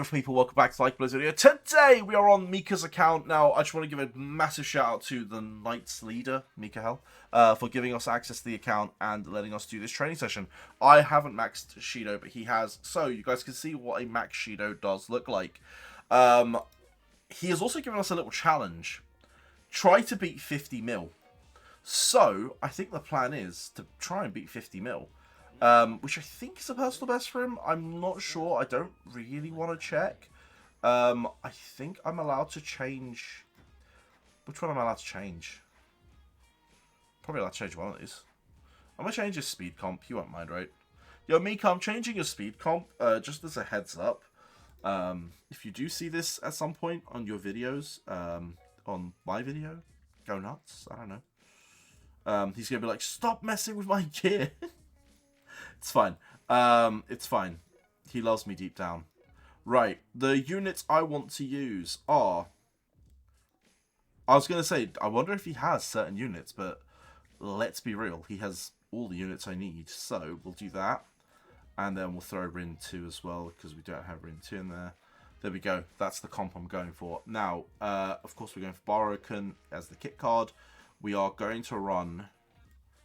People, welcome back to Like Blizzard video. Today we are on Mika's account. Now, I just want to give a massive shout out to the Knights leader, Mika Hell, for giving us access to the account and letting us do this training session. I haven't maxed Shidou, but he has, so you guys can see what a max Shidou does look like. He has also given us a little challenge. Try to beat 50 mil. So, I think the plan is to try and beat 50 mil. Which I think is a personal best for him. I'm not sure. I don't really want to check. I think I'm allowed to change. Which one am I allowed to change? Probably allowed to change one of these. I'm going to change his speed comp. You won't mind, right? Yo, Mika, I'm changing your speed comp. Just as a heads up. If you do see this at some point on your videos, on my video, go nuts. I don't know. He's going to be like, stop messing with my gear. It's fine. It's fine. He loves me deep down. Right. The units I want to use are... I was going to say, I wonder if he has certain units, but let's be real. He has all the units I need. So, we'll do that. And then we'll throw Rin 2 as well, because we don't have Rin 2 in there. There we go. That's the comp I'm going for. Now, of course, we're going for Barokan as the kit card. We are going to run...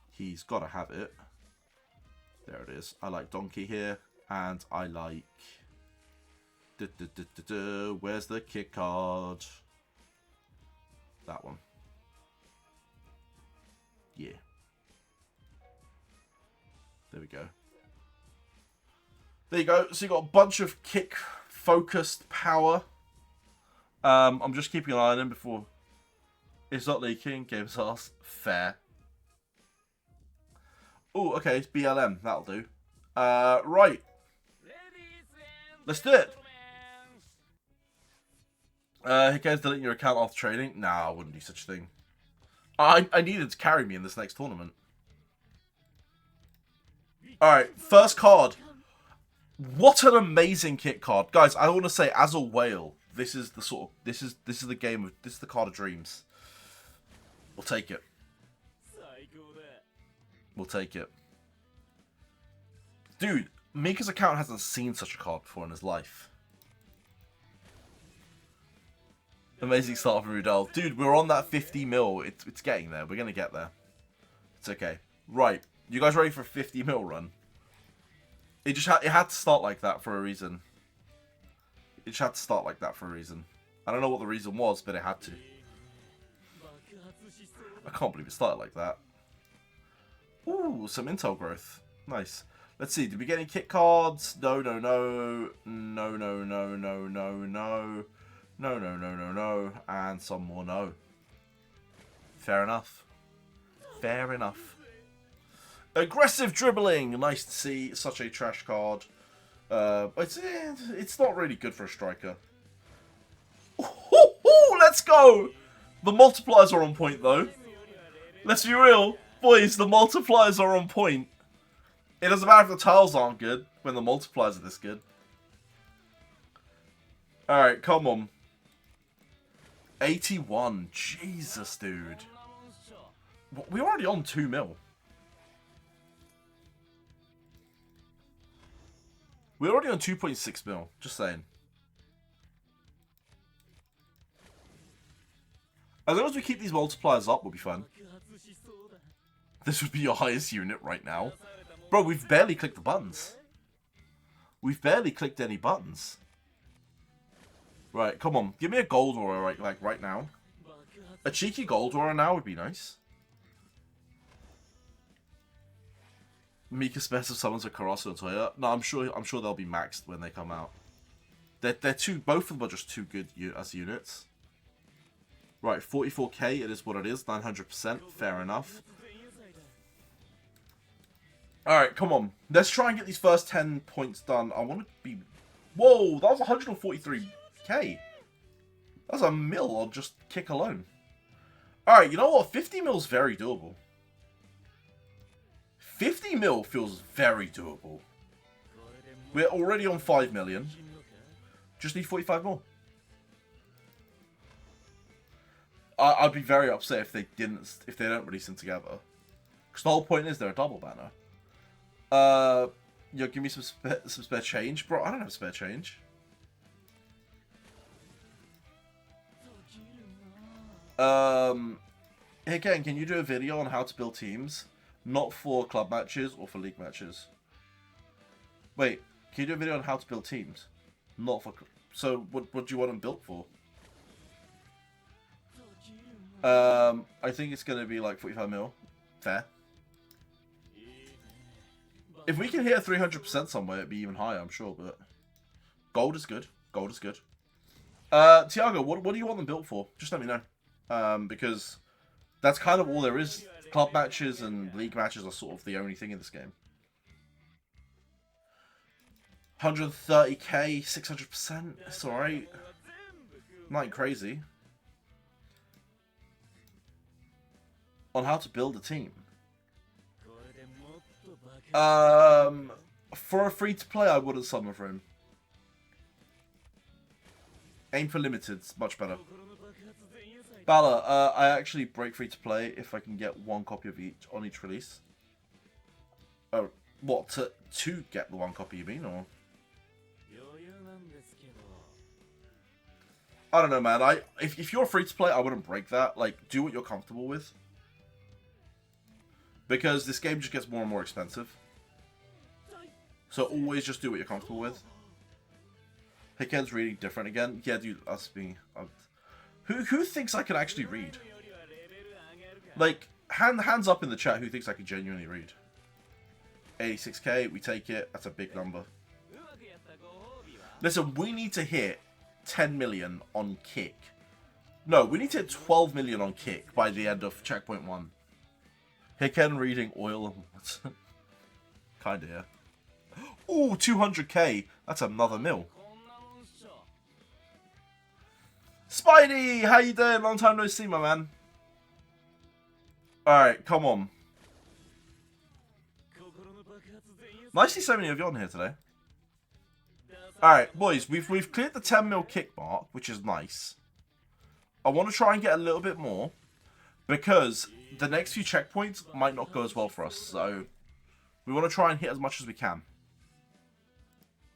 He's got to have it. There it is. I like Donkey here, and I like... Where's the kit card? That one. Yeah. There we go. There you go. So you got a bunch of kick-focused power. I'm just keeping an eye on him before... It's not leaking. Game's ass. Fair. Oh, okay, it's BLM. That'll do. Right. Let's do it. Who cares deleting your account after trading? Nah, I wouldn't do such a thing. I needed to carry me in this next tournament. Alright, first card. What an amazing kit card. Guys, I want to say, as a whale, this is the sort of... This is the game of... This is the card of dreams. We'll take it. We'll take it. Dude, Mika's account hasn't seen such a card before in his life. Amazing start from Rudel. Dude, we're on that 50 mil. It's getting there. We're going to get there. It's okay. Right. You guys ready for a 50 mil run? It had to start like that for a reason. It just had to start like that for a reason. I don't know what the reason was, but it had to. I can't believe it started like that. Ooh, some intel growth. Nice. Let's see, did we get any kit cards? No, no, no. No, no, no, no, no, no. No, no, no, no, no. And some more no. Fair enough. Fair enough. Aggressive dribbling. Nice to see such a trash card. It's not really good for a striker. Ooh, let's go! The multipliers are on point, though. Let's be real. Boys, the multipliers are on point. It doesn't matter if the tiles aren't good when the multipliers are this good. Alright, come on. 81. Jesus, dude. We're already on 2 mil. We're already on 2.6 mil. Just saying. As long as we keep these multipliers up, we'll be fine. This would be your highest unit right now. Bro, we've barely clicked the buttons. We've barely clicked any buttons. Right, come on. Give me a gold aura right now. A cheeky gold aura now would be nice. Mika spares if someone's a Karasu and Toya. No, I'm sure they'll be maxed when they come out. They're both of them are just too good as units. Right, 44k, it is what it is, 900%, fair enough. Alright, come on. Let's try and get these first 10 points done. I want to be... Whoa, that was 143k. That's a mil on just kick alone. Alright, you know what? 50 mil's very doable. 50 mil feels very doable. We're already on 5 million. Just need 45 more. I'd be very upset if they don't release them together. Because the whole point is they're a double banner. Yo, give me some spare change, bro. I don't have spare change. Again, can you do a video on how to build teams? Not for club matches or for league matches. Wait, can you do a video on how to build teams? Not for... So, what do you want them built for? I think it's going to be like 45 mil. Fair. If we can hit a 300% somewhere, it'd be even higher, I'm sure, but... Gold is good. Gold is good. Tiago, what do you want them built for? Just let me know. Because that's kind of all there is. Club matches and league matches are sort of the only thing in this game. 130k, 600%. It's alright. Not crazy. On how to build a team. For a free-to-play, I wouldn't summon for him. Aim for limited, much better. Bala, I actually break free-to-play if I can get one copy of each on each release. Oh, what, to get the one copy, you mean, or? I don't know, man. If you're free-to-play, I wouldn't break that. Like, do what you're comfortable with. Because this game just gets more and more expensive. So always just do what you're comfortable with. Hickhead's reading different again. Yeah, dude, us being... Who thinks I can actually read? Like, hands up in the chat who thinks I can genuinely read. 86k, we take it. That's a big number. Listen, we need to hit 10 million on kick. No, we need to hit 12 million on kick by the end of checkpoint 1. Hicken reading oil and water. Kinda, yeah. Ooh, 200k. That's another mil. Spidey, how you doing? Long time no see, my man. Alright, come on. Nice to see so many of you on here today. Alright, boys, we've cleared the 10 mil kick mark, which is nice. I want to try and get a little bit more, because the next few checkpoints might not go as well for us, so we want to try and hit as much as we can.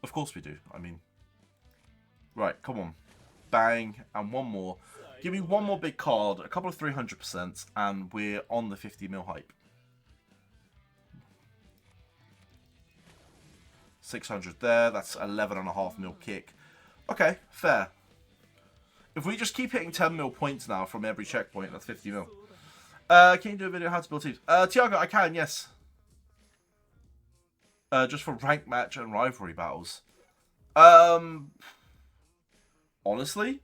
Of course we do, I mean. Right, come on. Bang, and one more. Give me one more big card, a couple of 300%, and we're on the 50 mil hype. 600 there, that's 11.5 mil kick. Okay, fair. If we just keep hitting 10 mil points now from every checkpoint, that's 50 mil. Can you do a video on how to build teams? Tiago, I can, yes. Just for rank match and rivalry battles. Honestly,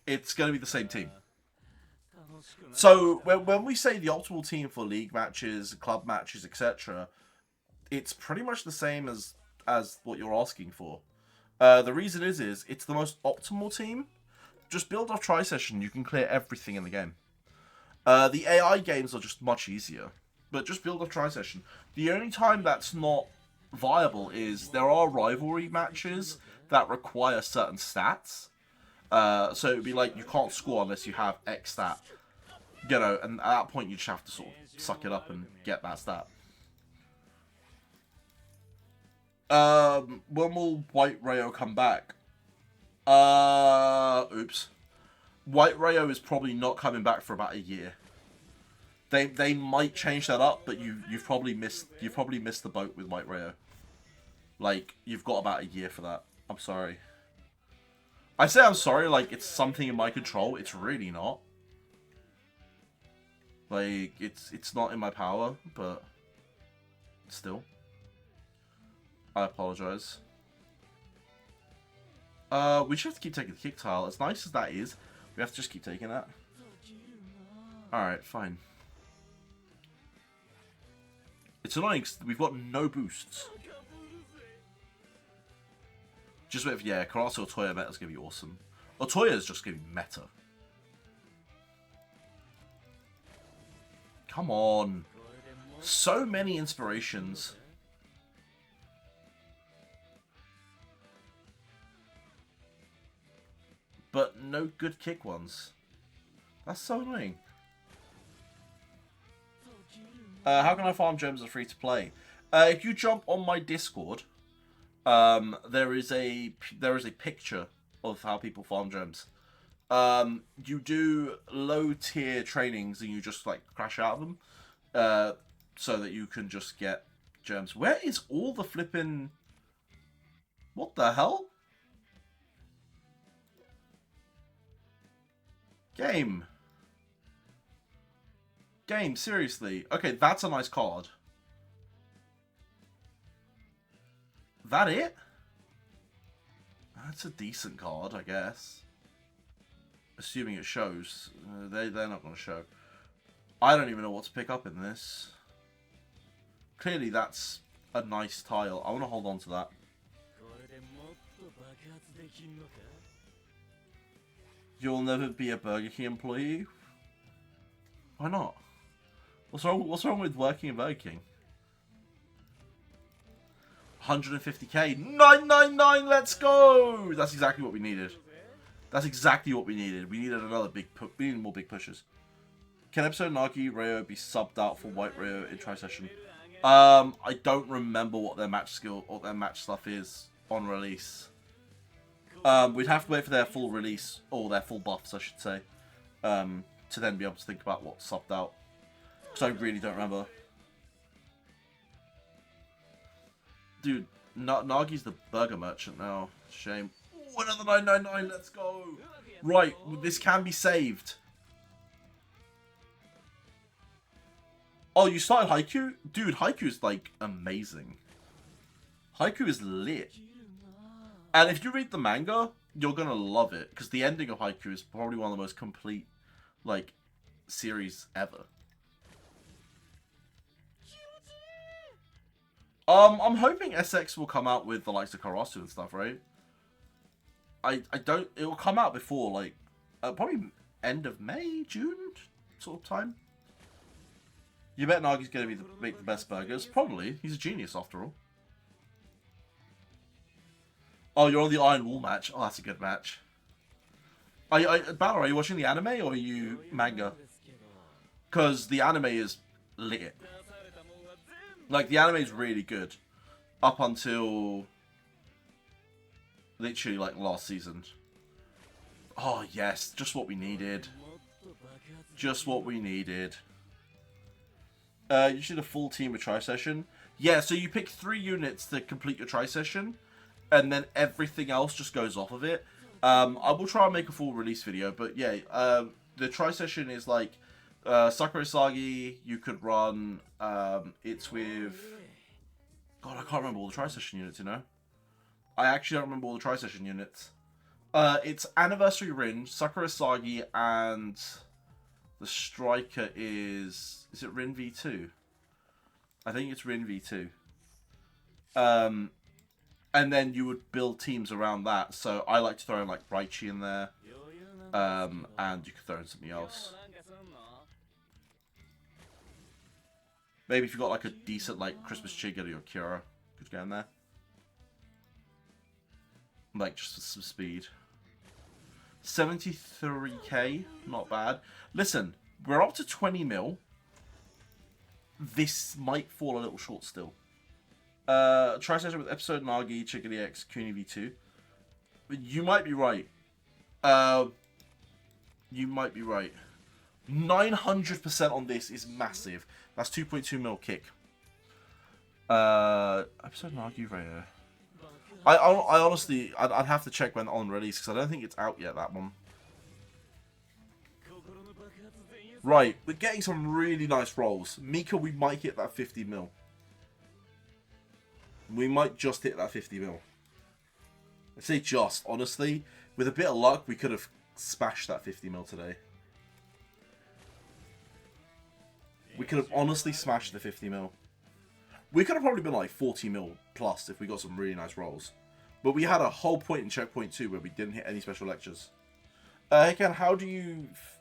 it's going to be the same team. So, when we say the optimal team for league matches, club matches, etc., it's pretty much the same as what you're asking for. The reason is it's the most optimal team. Just build off tri-session, you can clear everything in the game. The AI games are just much easier, but just build off tri-session. The only time that's not viable is there are rivalry matches that require certain stats. So it would be like you can't score unless you have X stat. You know, and at that point you just have to sort of suck it up and get that stat. When will White Rayo come back? Oops. White Rayo is probably not coming back for about a year. They might change that up, but you've probably missed the boat with White Rayo. Like, you've got about a year for that. I'm sorry. I say I'm sorry like it's something in my control. It's really not. Like, it's not in my power, but still. I apologize. We just have to keep taking the kick tile. As nice as that is, we have to just keep taking that. Alright, fine. It's annoying because we've got no boosts. Just wait for, yeah, Karate Otoya meta is going to be awesome. Otoya is just going to be meta. Come on. So many inspirations. But no good kick ones. That's so annoying. How can I farm gems are free to play? If you jump on my Discord, there is a picture of how people farm gems. You do low tier trainings and you just like crash out of them, so that you can just get gems. Where is all the flipping? What the hell? Game. Game, seriously. Okay, that's a nice card. That it? That's a decent card, I guess. Assuming it shows. They're not going to show. I don't even know what to pick up in this. Clearly that's a nice tile. I want to hold on to that. You'll never be a Burger King employee? Why not? What's wrong with working at Burger King? 150k. 999, let's go! That's exactly what we needed. That's exactly what we needed. We needed another we needed more big pushes. Can episode Nagi Rayo be subbed out for White Rayo in tri-session? I don't remember what their match skill or their match stuff is on release. We'd have to wait for their full release, or their full buffs, I should say, to then be able to think about what's subbed out. Because I really don't remember. Dude, Nagi's the burger merchant now. Shame. Ooh, another 999, let's go! Right, this can be saved. Oh, you started Haikyuu? Dude, Haikyuu is, like, amazing. Haikyuu is lit. And if you read the manga, you're gonna love it. Because the ending of Haikyuu is probably one of the most complete, like, series ever. I'm hoping SX will come out with the likes of Karasu and stuff, right? I don't... It will come out before, like, probably end of May, June sort of time. You bet Nagi's going to make the best burgers? Probably. He's a genius, after all. Oh, you're on the Iron Wall match. Oh, that's a good match. Balor, are you watching the anime or are you manga? Because the anime is lit. Like, the anime is really good. Up until... literally, like, last season. Oh, yes. Just what we needed. Just what we needed. You should have a full team with tri-session. Yeah, so you pick 3 units to complete your tri-session. And then everything else just goes off of it. I will try and make a full release video. But yeah, the tri-session is like... Sakura Sagi, you could run... it's with... God, I can't remember all the tri-session units, you know? I actually don't remember all the tri-session units. It's Anniversary Rin, Sakura Sagi, and... the striker is... Is it Rin V2? I think it's Rin V2. And then you would build teams around that. So I like to throw in like Raichi in there. And you could throw in something else. Maybe if you've got like a decent like Christmas Chigiri or Kira, could get in there. Like just for some speed. 73k, not bad. Listen, we're up to 20 mil. This might fall a little short still. Tri-session with episode Nagi, Chigiri X, Kuni V2. You might be right. You might be right. 900% on this is massive. That's 2.2 mil kick. Episode Nagi Rayo. I honestly, I'd have to check when on release because I don't think it's out yet, that one. Right, we're getting some really nice rolls. Mika, we might hit that 50 mil. We might just hit that 50 mil. I say just, honestly. With a bit of luck, we could have smashed that 50 mil today. We could have honestly smashed the 50 mil. We could have probably been like 40 mil plus if we got some really nice rolls. But we had a whole point in checkpoint 2 where we didn't hit any special lectures. Hey Ken, how do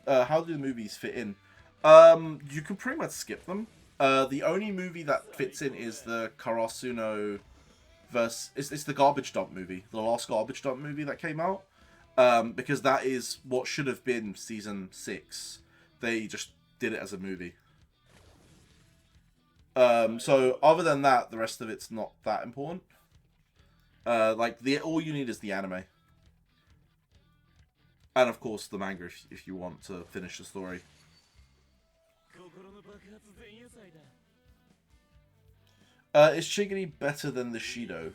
the movies fit in? You can pretty much skip them. The only movie that fits in is the Karasuno verse. It's the Garbage Dump movie, the last Garbage Dump movie that came out. Because that is what should have been season 6. They just did it as a movie. So other than that, the rest of it's not that important. Like all you need is the anime. And of course the manga if you want to finish the story. Is Shigiri better than the Shidou?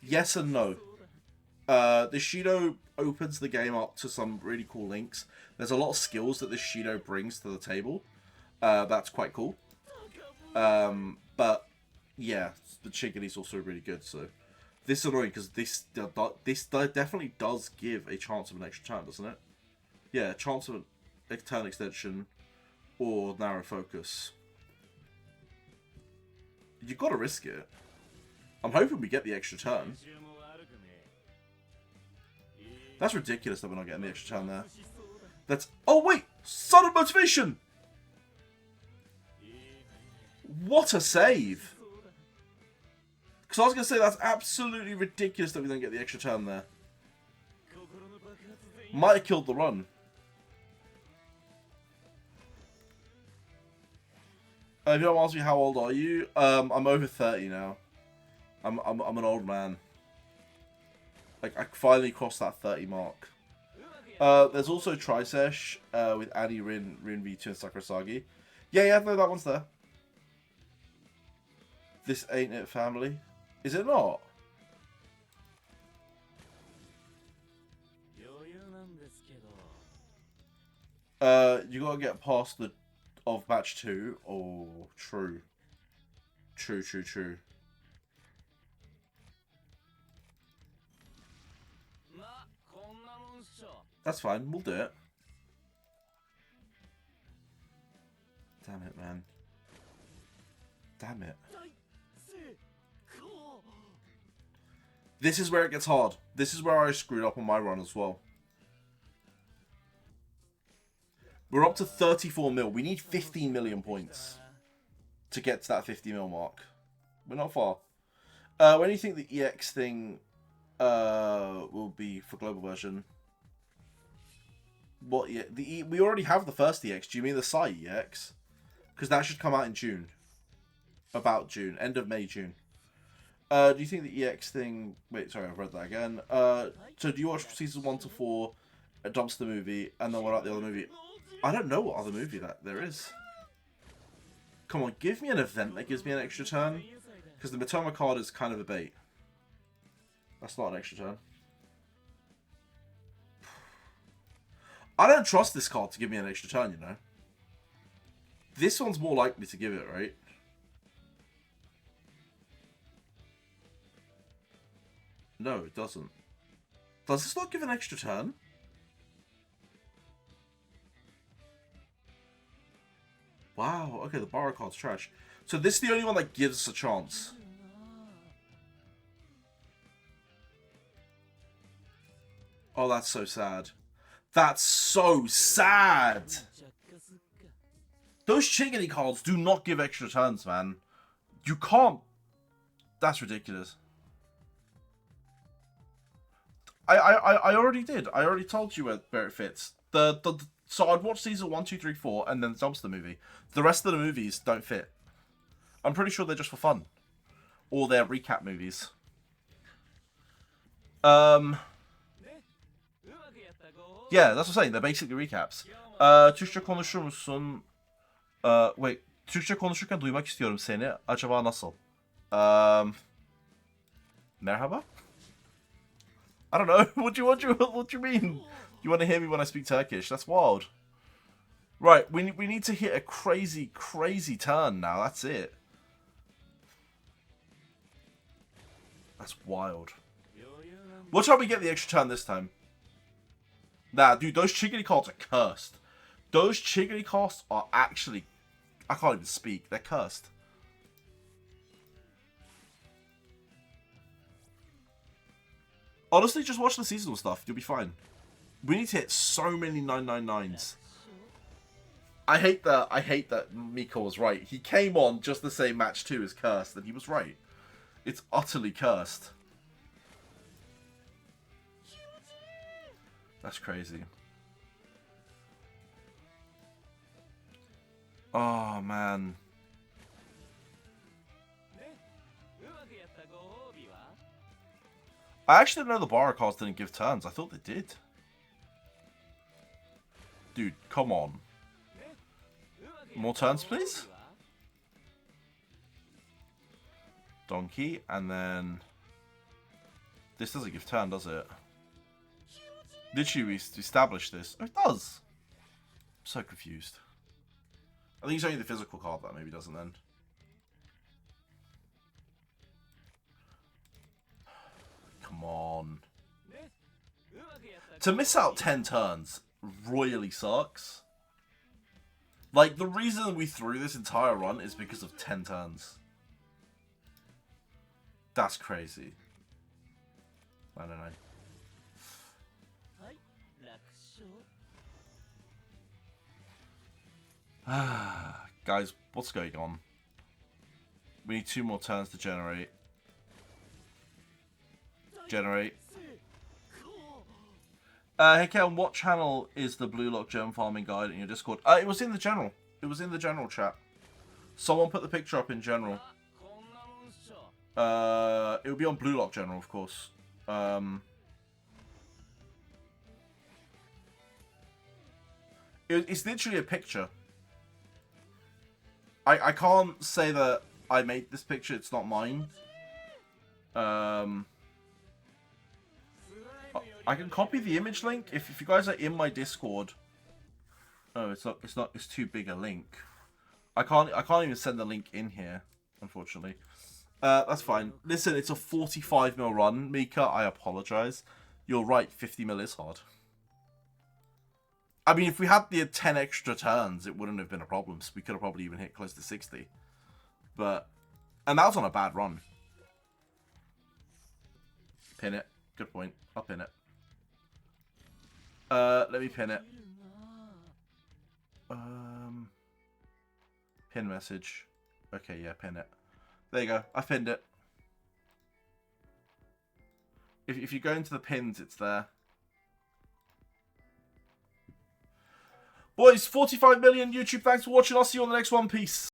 Yes and no. The Shidou opens the game up to some really cool links. There's a lot of skills that the Shidou brings to the table. That's quite cool. But yeah, the Shigiri's also really good. So this is annoying because this definitely does give a chance of an extra turn, doesn't it? Yeah, a chance of a turn extension or narrow focus. You gotta risk it. I'm hoping we get the extra turn. That's ridiculous that we're not getting the extra turn there. That's... Oh, wait! Sudden motivation! What a save! Because I was going to say, that's absolutely ridiculous that we don't get the extra turn there. Might have killed the run. If you don't ask me how old are you, I'm over 30 now. I'm an old man. Like, I finally crossed that 30 mark. There's also Trisesh with Annie, Rin V2, and Sakurasagi. Yeah, no, that one's there. This ain't it, family. Is it not? You gotta get past the of match 2. Oh, true. True. That's fine, we'll do it. Damn it, man. Damn it. This is where it gets hard. This is where I screwed up on my run as well. We're up to 34 mil. We need 15 million points to get to that 50 mil mark. We're not far. When do you think the EX thing will be for global version? What? Yeah, we already have the first EX. Do you mean the Sai EX? Because that should come out in June. About June. End of May, June. Do you think the EX thing... Wait, sorry, I've read that again. So do you watch seasons 1 to 4, a dumpster movie, and then what about the other movie? I don't know what other movie that there is. Come on, give me an event that gives me an extra turn. Because the Matoma card is kind of a bait. That's not an extra turn. I don't trust this card to give me an extra turn, you know. This one's more likely to give it, right? No, it doesn't. Does this not give an extra turn? Wow, okay, the borrow card's trash. So this is the only one that gives us a chance. Oh, that's so sad. That's so sad! Those Chigiri cards do not give extra turns, man. You can't... That's ridiculous. I already did. I already told you where it fits. So I'd watch season 1, 2, 3, 4, and then dumpster movie. The rest of the movies don't fit. I'm pretty sure they're just for fun. Or they're recap movies. Yeah, that's what I'm saying. They're basically recaps. Türkçe konuşur musun? Wait. Türkçe konuşurken duymak istiyorum seni. Acaba nasıl? Merhaba? I don't know. What do you mean? You want to hear me when I speak Turkish? That's wild. Right, we need to hit a crazy turn now. That's it. That's wild. Watch how we get the extra turn this time. Nah, dude, those Chigiri cards are cursed. Those Chigiri cards are actually... I can't even speak. They're cursed. Honestly, just watch the seasonal stuff. You'll be fine. We need to hit so many 999s. I hate that Miko was right. He came on just to say match 2 is cursed, and he was right. It's utterly cursed. That's crazy. Oh, man. I actually didn't know the borrow cards didn't give turns. I thought they did. Dude, come on. More turns, please? Donkey, and then... This doesn't give turn, does it? Literally, we established this. Oh, it does! I'm so confused. I think it's only the physical card that maybe doesn't then. Come on. To miss out 10 turns royally sucks. Like, the reason we threw this entire run is because of 10 turns. That's crazy. I don't know. Guys, what's going on? We need 2 more turns to generate. Generate. Hey Ken, what channel is the Blue Lock gem farming guide in your Discord? It was in the general. It was in the general chat. Someone put the picture up in general. It would be on Blue Lock general, of course. It's literally a picture. I can't say that I made this picture. It's not mine. I can copy the image link if you guys are in my Discord. Oh, it's not. It's too big a link. I can't even send the link in here, unfortunately. That's fine. Listen, it's a 45 mil run, Mika. I apologize. You're right. 50 mil is hard. I mean, if we had the 10 extra turns, it wouldn't have been a problem. So we could have probably even hit close to 60. And that was on a bad run. Pin it. Good point. I'll pin it. Let me pin it. Pin message. Okay, yeah, pin it. There you go. I pinned it. If you go into the pins, it's there. Boys, 45 million YouTube. Thanks for watching. I'll see you on the next one. Peace.